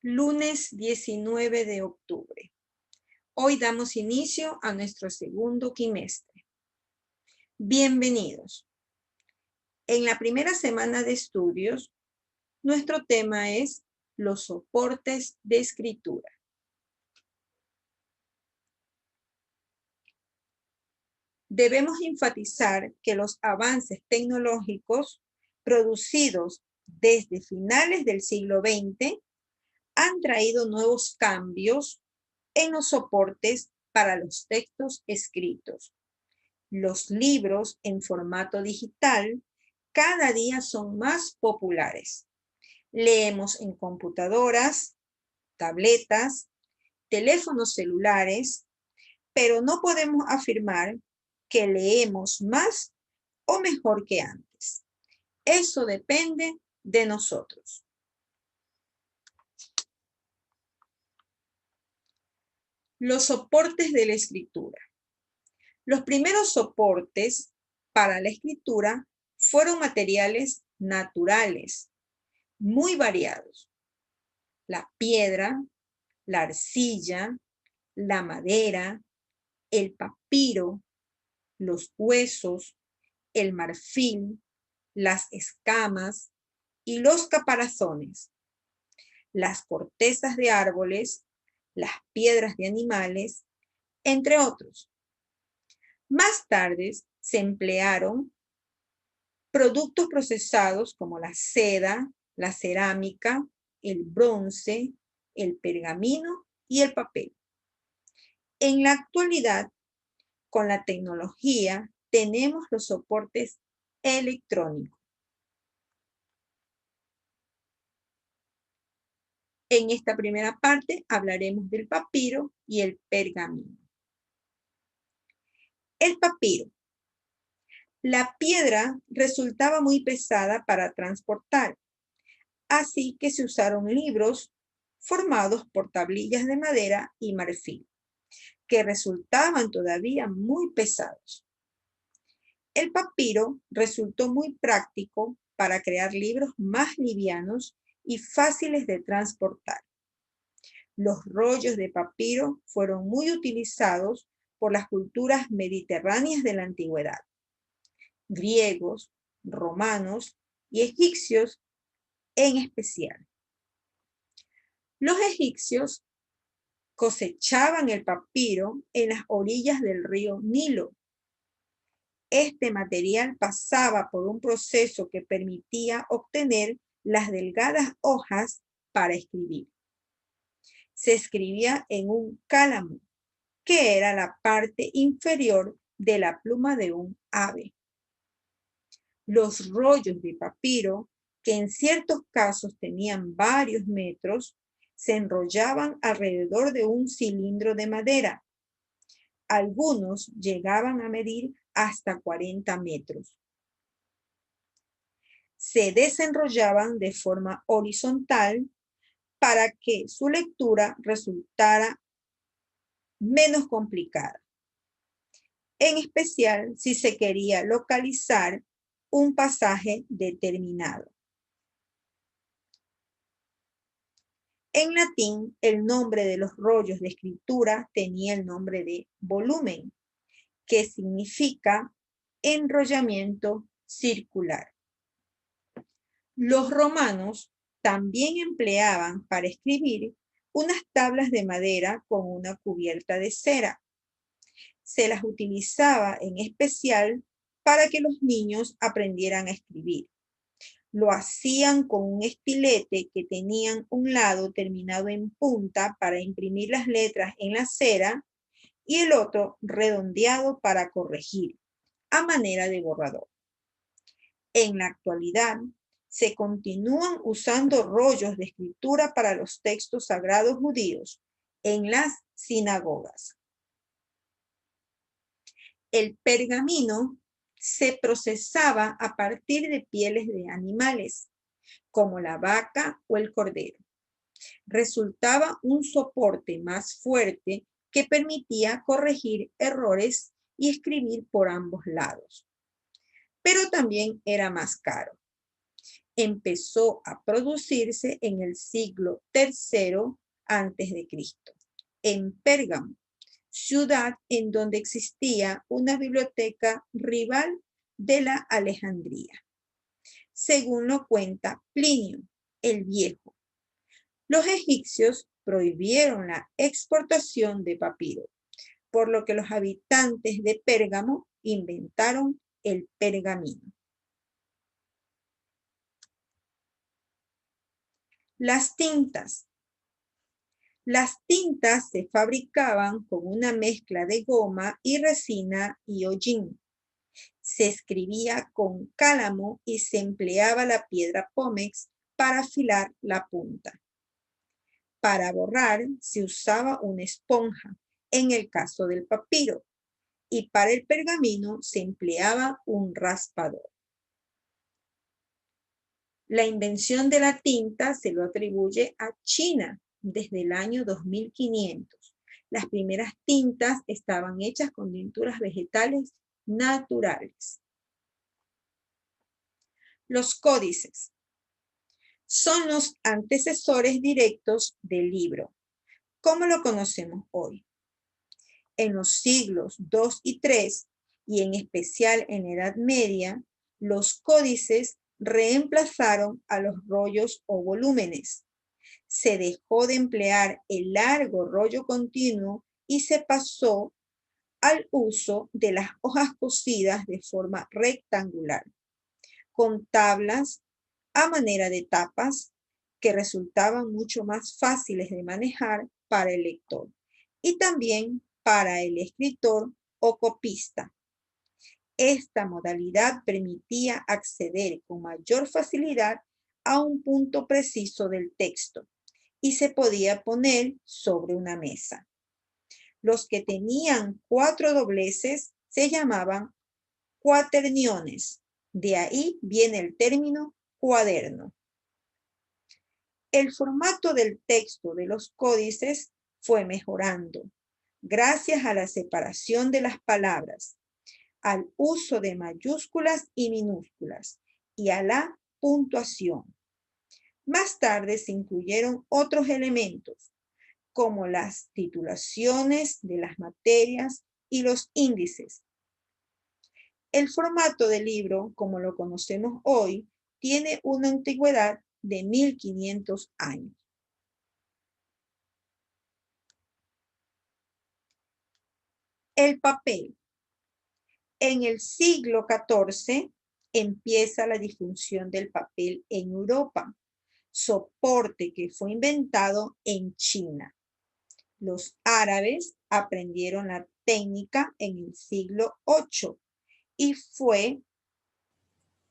Lunes 19 de octubre. Hoy damos inicio a nuestro segundo quimestre. Bienvenidos. En la primera semana de estudios, nuestro tema es los soportes de escritura. Debemos enfatizar que los avances tecnológicos producidos desde finales del siglo XX han traído nuevos cambios en los soportes para los textos escritos. Los libros en formato digital cada día son más populares. Leemos en computadoras, tabletas, teléfonos celulares, pero no podemos afirmar que leemos más o mejor que antes. Eso depende de nosotros. Los soportes de la escritura. Los primeros soportes para la escritura fueron materiales naturales, muy variados. La piedra, la arcilla, la madera, el papiro, los huesos, el marfil, las escamas y los caparazones, las cortezas de árboles, las piedras de animales, entre otros. Más tarde se emplearon productos procesados como la seda, la cerámica, el bronce, el pergamino y el papel. En la actualidad, con la tecnología, tenemos los soportes electrónicos. En esta primera parte hablaremos del papiro y el pergamino. El papiro. La piedra resultaba muy pesada para transportar, así que se usaron libros formados por tablillas de madera y marfil, que resultaban todavía muy pesados. El papiro resultó muy práctico para crear libros más livianos y fáciles de transportar. Los rollos de papiro fueron muy utilizados por las culturas mediterráneas de la antigüedad. Griegos, romanos y egipcios en especial. Los egipcios cosechaban el papiro en las orillas del río Nilo. Este material pasaba por un proceso que permitía obtener las delgadas hojas para escribir. Se escribía en un cálamo, que era la parte inferior de la pluma de un ave. Los rollos de papiro, que en ciertos casos tenían varios metros, se enrollaban alrededor de un cilindro de madera. Algunos llegaban a medir hasta 40 metros. Se desenrollaban de forma horizontal para que su lectura resultara menos complicada, en especial si se quería localizar un pasaje determinado. En latín, el nombre de los rollos de escritura tenía el nombre de volumen, que significa enrollamiento circular. Los romanos también empleaban para escribir unas tablas de madera con una cubierta de cera. Se las utilizaba en especial para que los niños aprendieran a escribir. Lo hacían con un estilete que tenían un lado terminado en punta para imprimir las letras en la cera y el otro redondeado para corregir, a manera de borrador. En la actualidad, se continúan usando rollos de escritura para los textos sagrados judíos en las sinagogas. El pergamino se procesaba a partir de pieles de animales, como la vaca o el cordero. Resultaba un soporte más fuerte que permitía corregir errores y escribir por ambos lados. Pero también era más caro. empezó a producirse en el siglo III antes de Cristo, en Pérgamo, ciudad en donde existía una biblioteca rival de la Alejandría, según lo cuenta Plinio el Viejo. Los egipcios prohibieron la exportación de papiro, por lo que los habitantes de Pérgamo inventaron el pergamino. Las tintas. Las tintas se fabricaban con una mezcla de goma y resina y hollín. Se escribía con cálamo y se empleaba la piedra pómex para afilar la punta. Para borrar se usaba una esponja, en el caso del papiro, y para el pergamino se empleaba un raspador. La invención de la tinta se lo atribuye a China desde el año 2500. Las primeras tintas estaban hechas con tinturas vegetales naturales. Los códices son los antecesores directos del libro, como lo conocemos hoy. En los siglos II y III, y en especial en la Edad Media, los códices reemplazaron a los rollos o volúmenes. Se dejó de emplear el largo rollo continuo y se pasó al uso de las hojas cosidas de forma rectangular, con tablas a manera de tapas que resultaban mucho más fáciles de manejar para el lector y también para el escritor o copista. Esta modalidad permitía acceder con mayor facilidad a un punto preciso del texto y se podía poner sobre una mesa. Los que tenían 4 dobleces se llamaban cuaterniones. De ahí viene el término cuaderno. El formato del texto de los códices fue mejorando gracias a la separación de las palabras, al uso de mayúsculas y minúsculas y a la puntuación. Más tarde se incluyeron otros elementos, como las titulaciones de las materias y los índices. El formato del libro, como lo conocemos hoy, tiene una antigüedad de 1500 años. El papel. En el siglo XIV empieza la difusión del papel en Europa, soporte que fue inventado en China. Los árabes aprendieron la técnica en el siglo VIII y fue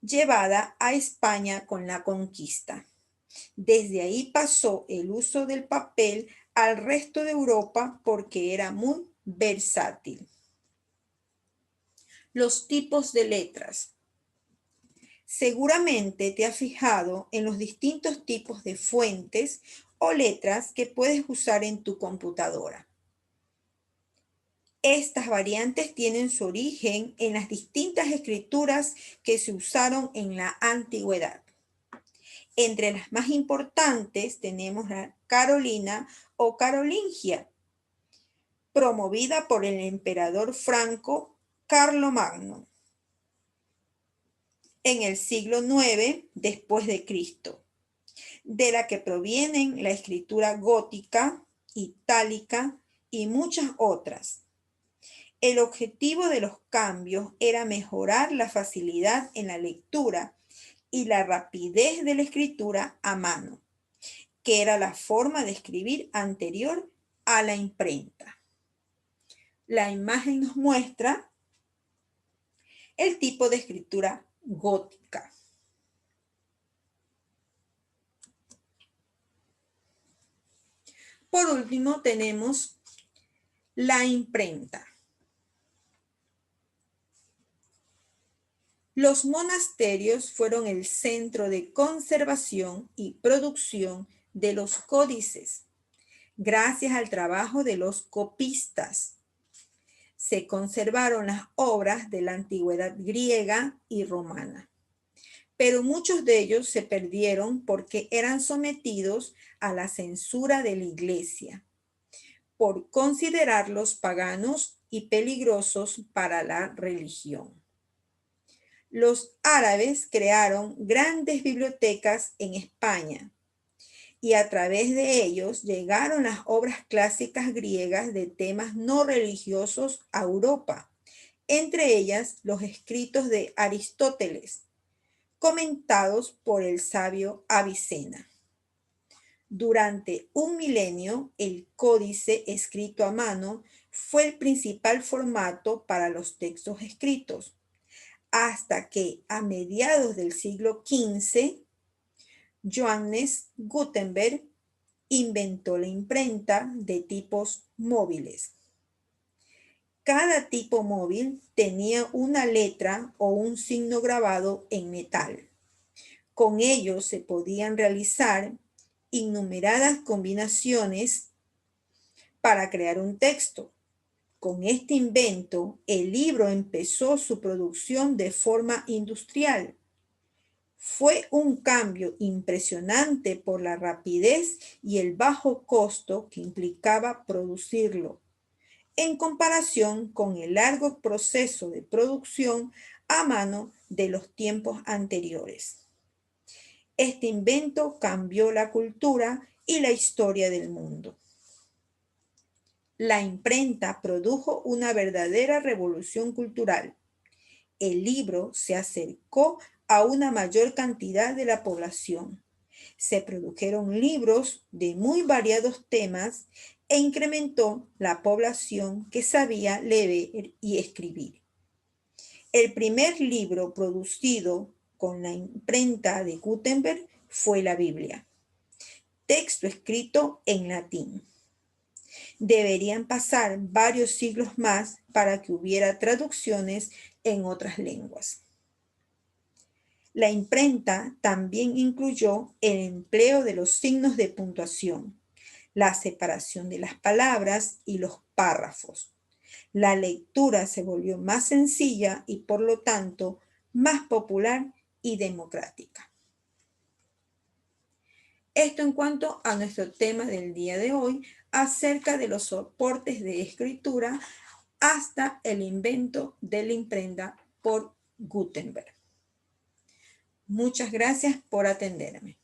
llevada a España con la conquista. Desde ahí pasó el uso del papel al resto de Europa porque era muy versátil. Los tipos de letras. Seguramente te has fijado en los distintos tipos de fuentes o letras que puedes usar en tu computadora. Estas variantes tienen su origen en las distintas escrituras que se usaron en la antigüedad. Entre las más importantes tenemos la Carolina o Carolingia, promovida por el emperador franco Carlomagno en el siglo IX después de Cristo, de la que provienen la escritura gótica, itálica y muchas otras. El objetivo de los cambios era mejorar la facilidad en la lectura y la rapidez de la escritura a mano, que era la forma de escribir anterior a la imprenta. La imagen nos muestra el tipo de escritura gótica. Por último, tenemos la imprenta. Los monasterios fueron el centro de conservación y producción de los códices, gracias al trabajo de los copistas. Se conservaron las obras de la antigüedad griega y romana, pero muchos de ellos se perdieron porque eran sometidos a la censura de la Iglesia por considerarlos paganos y peligrosos para la religión. Los árabes crearon grandes bibliotecas en España y a través de ellos llegaron las obras clásicas griegas de temas no religiosos a Europa, entre ellas los escritos de Aristóteles, comentados por el sabio Avicena. Durante un milenio, el códice escrito a mano fue el principal formato para los textos escritos, hasta que a mediados del siglo XV, Johannes Gutenberg inventó la imprenta de tipos móviles. Cada tipo móvil tenía una letra o un signo grabado en metal. Con ellos se podían realizar innumeradas combinaciones para crear un texto. Con este invento, el libro empezó su producción de forma industrial. Fue un cambio impresionante por la rapidez y el bajo costo que implicaba producirlo, en comparación con el largo proceso de producción a mano de los tiempos anteriores. Este invento cambió la cultura y la historia del mundo. La imprenta produjo una verdadera revolución cultural. El libro se acercó a una mayor cantidad de la población. Se produjeron libros de muy variados temas e incrementó la población que sabía leer y escribir. El primer libro producido con la imprenta de Gutenberg fue la Biblia, texto escrito en latín. Deberían pasar varios siglos más para que hubiera traducciones en otras lenguas. La imprenta también incluyó el empleo de los signos de puntuación, la separación de las palabras y los párrafos. La lectura se volvió más sencilla y por lo tanto más popular y democrática. Esto en cuanto a nuestro tema del día de hoy acerca de los soportes de escritura hasta el invento de la imprenta por Gutenberg. Muchas gracias por atenderme.